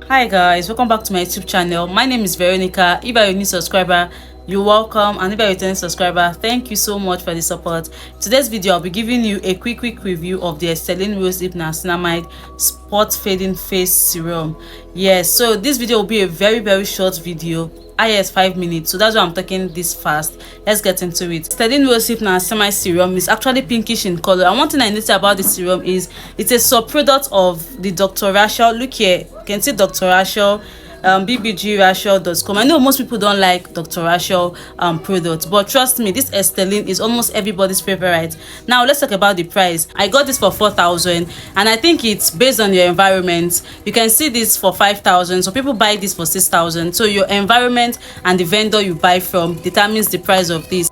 Hi guys, welcome back to my YouTube channel. My name is Veronica. If you're a new subscriber, you're welcome, and if you're a returning subscriber, thank you so much for the support. Today's video, I'll be giving you a quick review of the Estelin Rosehip Niacinamide Spot Fading Face Serum. Yes, so this video will be a very short video. Yes, 5 minutes, so that's why I'm talking this fast. Let's get into it. Estelin Rosehip Niacinamide Serum is actually pinkish in color, and one thing I noticed about this serum is it's a sub-product of the Dr. Rachel. Look here, you can see Dr. Rachel, bbgrachel.com. I know most people don't like Dr. Rachel products, but trust me, this Estelin is almost everybody's favorite. Now let's talk about the price. I got this for 4,000, and I think it's based on your environment. You can see this for 5,000, so people buy this for 6,000. So your environment and the vendor you buy from determines the price of this.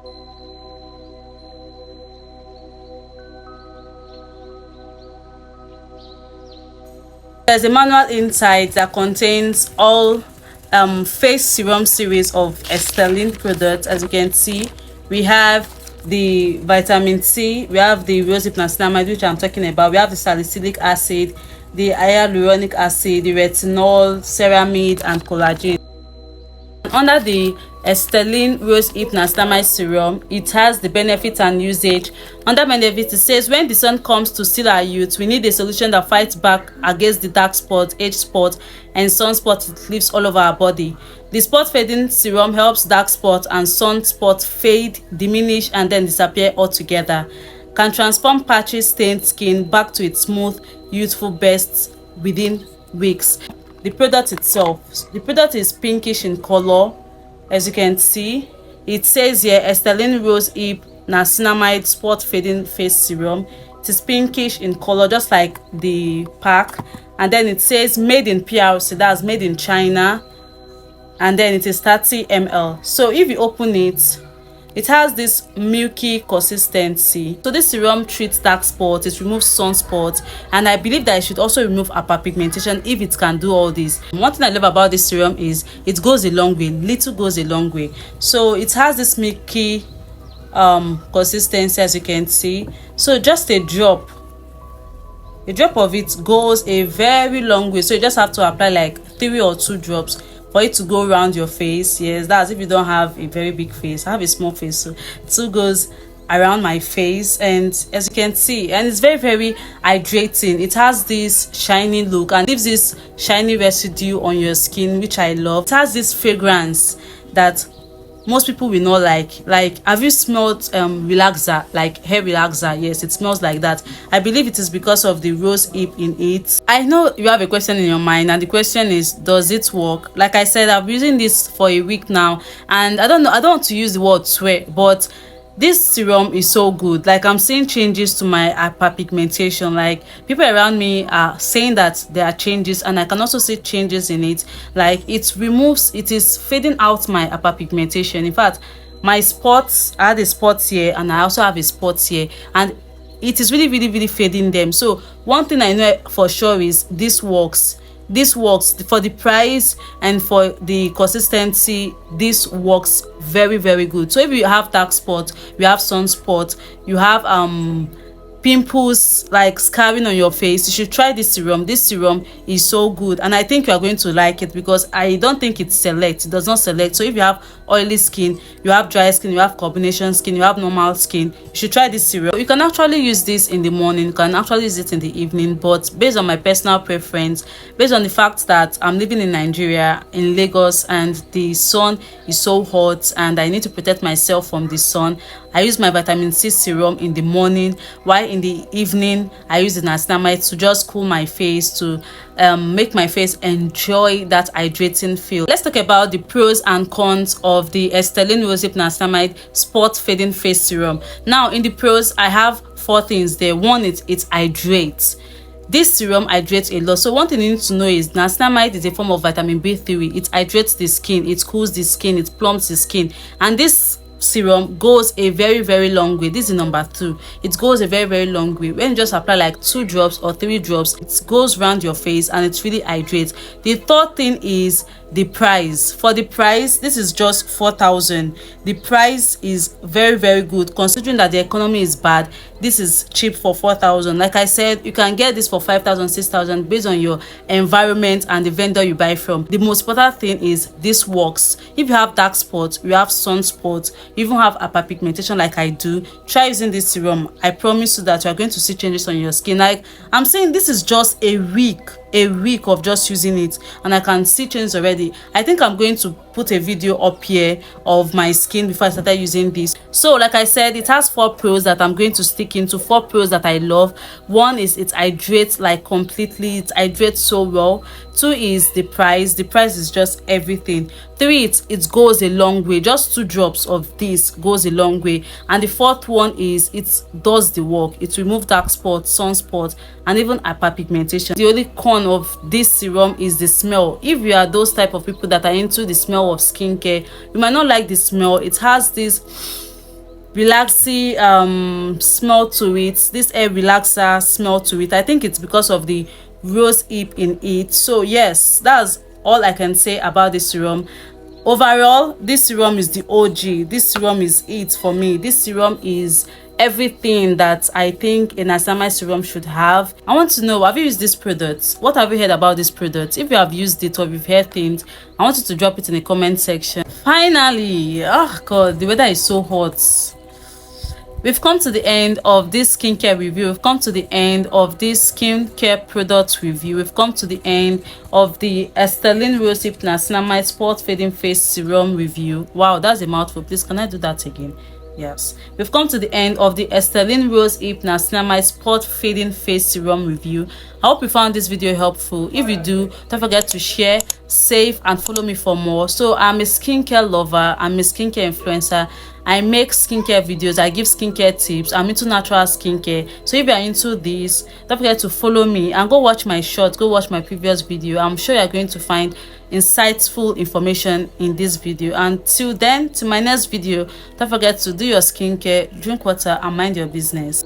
There's a manual inside that contains all face serum series of Estelin products. As you can see, we have the vitamin C, we have the rosehip niacinamide, which I'm talking about, we have the salicylic acid, the hyaluronic acid, the retinol, ceramide, and collagen. Under the Estelin Rosehip Niacinamide Serum, it has the benefits and usage. Under benefits, it says when the sun comes to steal our youth, we need a solution that fights back against the dark spots, age spots, and sunspots it leaves all over our body. The spot fading serum helps dark spots and sunspots fade, diminish, and then disappear altogether. Can transform patchy, stained skin back to its smooth, youthful best within weeks. The product itself, the product is pinkish in color. As you can see, it says here Estelin Rosehip Niacinamide Spot Fading Face Serum. It is pinkish in color, just like the pack. And then it says made in PRC, that's made in China. And then it is 30 ml. So if you open it, it has this milky consistency. So this serum treats dark spots, it removes sunspots, and I believe that it should also remove hyperpigmentation if it can do all this. One thing I love about this serum is it goes a long way. Little goes a long way. So it has this milky consistency, as you can see. So just a drop of it goes a very long way. So you just have to apply like 3 or 2 drops for it to go around your face. Yes, that's if you don't have a very big face. I have a small face, so 2 goes around my face, and as you can see, and it's very hydrating. It has this shiny look and leaves this shiny residue on your skin, which I love. It has this fragrance that most people will not like. Have you smelled relaxer, like hair relaxer? Yes, it smells like that. I believe it is because of the rosehip in it. I know you have a question in your mind, and the question is, does it work? Like I said, I've been using this for a week now, and I don't want to use the word swear, but this serum is so good. Like, I'm seeing changes to my hyperpigmentation. Like, people around me are saying that there are changes, and I can also see changes in it. Like, it is fading out my hyperpigmentation. In fact, my spots, I had a spot here and I also have a spot here, and it is really fading them. So one thing I know for sure is this works. This works for the price and for the consistency. This works very good. So if you have dark spots, you have sunspot, you have pimples, like scarring on your face, you should try this serum. This serum is so good, and I think you are going to like it because I don't think it does not select. So if you have oily skin, you have dry skin, you have combination skin, you have normal skin, you should try this serum. You can actually use this in the morning, you can actually use it in the evening, but based on my personal preference, based on the fact that I'm living in Nigeria, in Lagos, and the sun is so hot and I need to protect myself from the sun, I use my vitamin C serum in the morning, while in the evening I use the niacinamide to just cool my face, to make my face enjoy that hydrating feel. Let's talk about the pros and cons of the Estelin Rosehip Niacinamide Spot Fading Face Serum. Now, in the pros, I have 4 things there. One, it hydrates. This serum hydrates a lot. So one thing you need to know is niacinamide is a form of vitamin B3. It hydrates the skin, it cools the skin, it plumps the skin, and this serum goes a very long way. This is number 2. It goes a very long way. When you just apply like 2 drops or 3 drops, it goes around your face and it really hydrates. The third thing is the price. For the price, this is just 4,000. The price is very good, considering that the economy is bad. this is cheap for 4,000. Like I said, you can get this for 5,000, 6,000 based on your environment and the vendor you buy from. The most important thing is this works. If you have dark spots, you have sunspots, you even have hyperpigmentation like I do, try using this serum. I promise you that you are going to see changes on your skin. Like I'm saying, this is just a week of just using it and I can see changes already. I think I'm going to put a video up here of my skin before I started using this. So like I said, it has 4 pros that I'm going to stick into, 4 pros that I love. One is it hydrates like completely, it hydrates so well. 2 is the price is just everything. 3, it goes a long way. Just 2 drops of this goes a long way. And the 4th one is it does the work. It removes dark spots, sunspots, and even hyperpigmentation. The only con of this serum is the smell. If you are those type of people that are into the smell of skincare, you might not like the smell. It has this relaxing smell to it, this air relaxer smell to it. I think it's because of the rosehip in it. So yes, that's all I can say about this serum. Overall, this serum is the OG. This serum is it for me. This serum is everything that I think a niacinamide serum should have. I want to know, have you used this product? What have you heard about this product? If you have used it or if you've heard things, I want you to drop it in the comment section. Finally, oh god, the weather is so hot. We've come to the end of this skincare review. We've come to the end of this skincare product review. We've come to the end of the Estelin Rosehip Niacinamide Spot Fading Face Serum review. Wow, that's a mouthful. Please, can I do that again? Yes, we've come to the end of the Estelin Rosehip Niacinamide Spot Fading Face Serum review. I hope you found this video helpful. If you do, don't forget to share, save, and follow me for more. So I'm a skincare lover, I'm a skincare influencer. I make skincare videos, I give skincare tips. I'm into natural skincare. So if you are into this, don't forget to follow me and go watch my shorts, go watch my previous video. I'm sure you're going to find insightful information in this video. Until then, to my next video, don't forget to do your skincare, drink water, and mind your business.